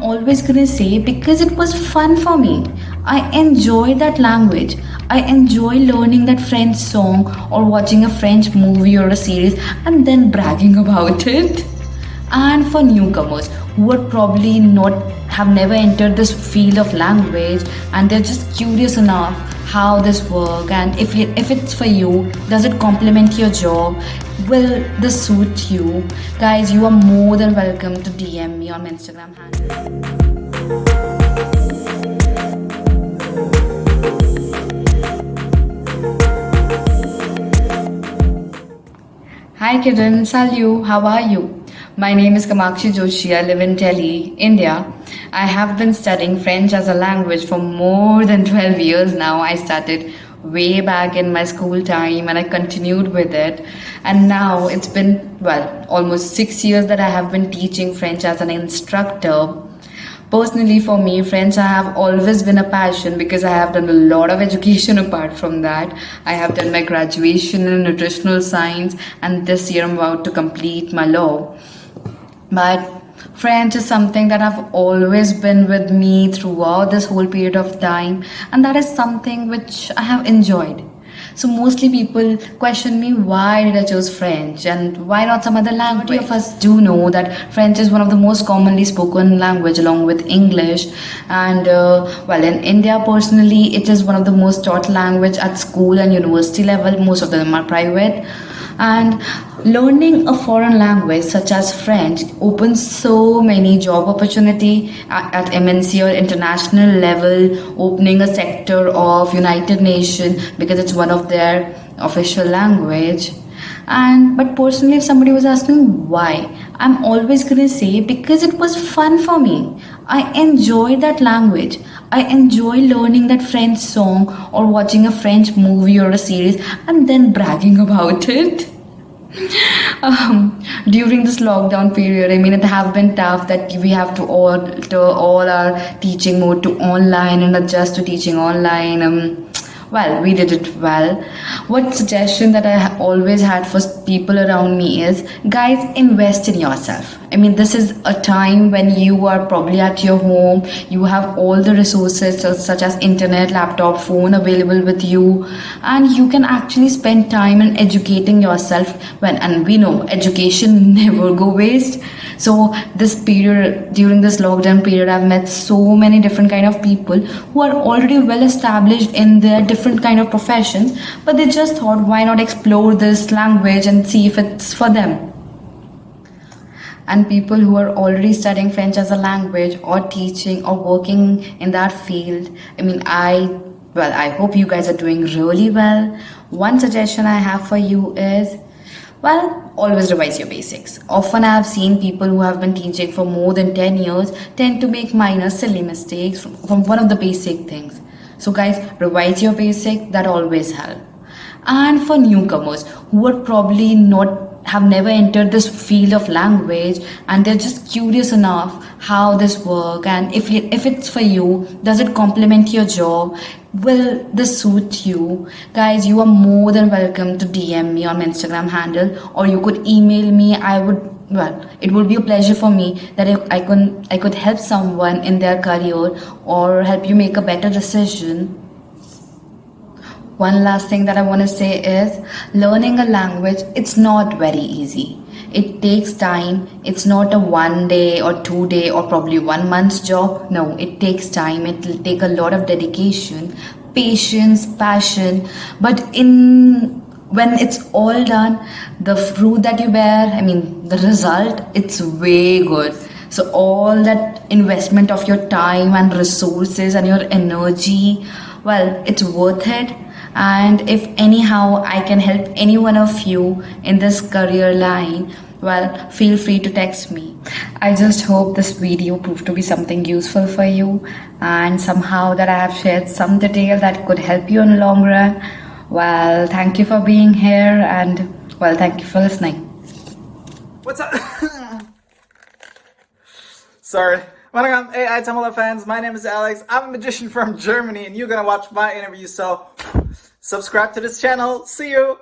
always gonna say because it was fun for me. I enjoy that language. I enjoy learning that French song or watching a French movie or a series and then bragging about it. And for newcomers who would probably not have never entered this field of language and they're just curious enough how this work and if it's for you, does it complement your job, will this suit you, guys, you are more than welcome to DM me on my Instagram handle. Hi Kiran, salut, how are you? My name is Kamakshi. I live in Delhi, India. I have been studying French as a language for more than 12 years now. I started way back in my school time and I continued with it. And now it's been, well, almost 6 years that I have been teaching French as an instructor. Personally, for me, French I have always been a passion because I have done a lot of education apart from that. I have done my graduation in nutritional science and this year I'm about to complete my law. But French is something that I've always been with me throughout this whole period of time, and that is something which I have enjoyed. So mostly people question me why did I choose French and why not some other language. Majority of us do know that French is one of the most commonly spoken language along with English, and well, in India personally it is one of the most taught language at school and university level. Most of them are private, and learning a foreign language such as French opens so many job opportunity at MNC or international level, opening a sector of United Nations because it's one of their official language. And but personally, if somebody was asking why, I'm always gonna say because it was fun for me. I enjoy that language. I enjoy learning that French song or watching a French movie or a series and then bragging about it. During this lockdown period, I mean, it have been tough that we have to alter all our teaching mode to online and adjust to teaching online. Well, we did it well. What suggestion that I always had for people around me is, guys, invest in yourself. I mean, this is a time when you are probably at your home, you have all the resources such as internet, laptop, phone available with you, and you can actually spend time in educating yourself and we know education never go waste. So this period, during this lockdown period, I've met so many different kind of people who are already well established in their different kind of professions, but they just thought, why not explore this language and see if it's for them. And people who are already studying French as a language or teaching or working in that field, I mean, I hope you guys are doing really well. One suggestion I have for you is, well, always revise your basics. Often I have seen people who have been teaching for more than 10 years tend to make minor silly mistakes from one of the basic things. So guys, revise your basic, that always help. And for newcomers who would probably not have never entered this field of language and they're just curious enough how this work and if it's for you, does it complement your job, will this suit you, guys, you are more than welcome to DM me on my Instagram handle or you could email me. It would be a pleasure for me that I could help someone in their career or help you make a better decision. One last thing that I want to say is, learning a language, it's not very easy. It takes time. It's not a 1 day or 2 day or probably 1 month's job. No, it takes time. It will take a lot of dedication, patience, passion. But when it's all done, the fruit that you bear, I mean, the result, it's way good. So all that investment of your time and resources and your energy, well, it's worth it. And if anyhow I can help any one of you in this career line, well, feel free to text me. I just hope this video proved to be something useful for you and somehow that I have shared some detail that could help you in the long run. Well, thank you for being here and well, thank you for listening. What's up? Sorry. Welcome, hey, aitamizhachannel fans. My name is Alex. I'm a magician from Germany and you're gonna watch my interview, so subscribe to this channel. See you!